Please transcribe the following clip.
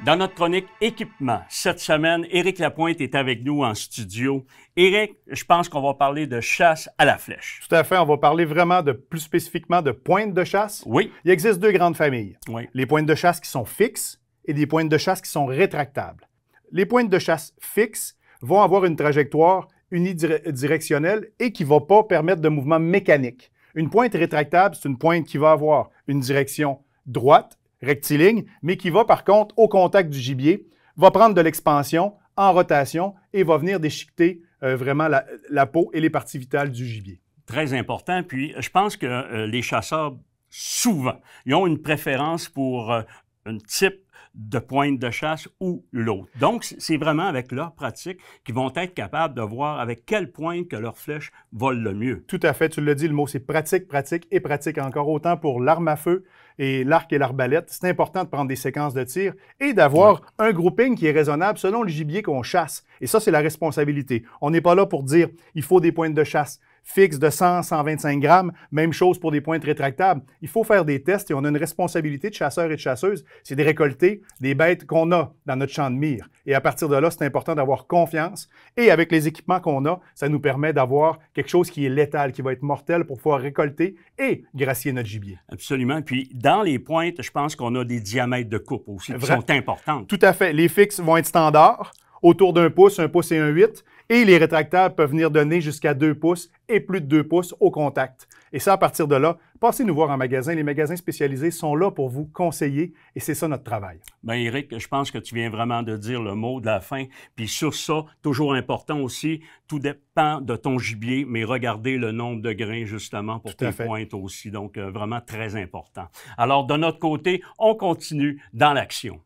Dans notre chronique équipement, cette semaine, Éric Lapointe est avec nous en studio. Éric, je pense qu'on va parler de chasse à la flèche. Tout à fait. On va parler vraiment plus spécifiquement de pointes de chasse. Oui. Il existe deux grandes familles. Oui. Les pointes de chasse qui sont fixes et des pointes de chasse qui sont rétractables. Les pointes de chasse fixes vont avoir une trajectoire unidirectionnelle et qui ne va pas permettre de mouvement mécanique. Une pointe rétractable, c'est une pointe qui va avoir une direction droite, rectiligne, mais qui va par contre au contact du gibier, va prendre de l'expansion en rotation et va venir déchiqueter vraiment la peau et les parties vitales du gibier. Très important. Puis, je pense que les chasseurs, souvent, ils ont une préférence pour un type de pointe de chasse ou l'autre. Donc, c'est vraiment avec leur pratique qu'ils vont être capables de voir avec quelle pointe que leur flèche vole le mieux. Tout à fait, tu l'as dit, le mot c'est pratique, pratique et pratique encore autant pour l'arme à feu et l'arc et l'arbalète. C'est important de prendre des séquences de tir et d'avoir un grouping qui est raisonnable selon le gibier qu'on chasse. Et ça, c'est la responsabilité. On n'est pas là pour dire il faut des pointes de chasse fixes de 100, 125 grammes. Même chose pour des pointes rétractables. Il faut faire des tests et on a une responsabilité de chasseurs et de chasseuses, c'est de récolter des bêtes qu'on a dans notre champ de mire. Et à partir de là, c'est important d'avoir confiance. Et avec les équipements qu'on a, ça nous permet d'avoir quelque chose qui est létal, qui va être mortel pour pouvoir récolter et gracier notre gibier. Absolument. Puis, dans les pointes, je pense qu'on a des diamètres de coupe aussi qui sont importants. Tout à fait. Les fixes vont être standards, autour d'1 pouce et 1 8. Et les rétractables peuvent venir donner jusqu'à 2 pouces et plus de 2 pouces au contact. Et ça, à partir de là, passez nous voir en magasin. Les magasins spécialisés sont là pour vous conseiller et c'est ça notre travail. Bien, Éric, je pense que tu viens vraiment de dire le mot de la fin. Puis sur ça, toujours important aussi, tout dépend de ton gibier, mais regardez le nombre de grains justement pour tes pointes aussi. Donc, vraiment très important. Alors, de notre côté, on continue dans l'action.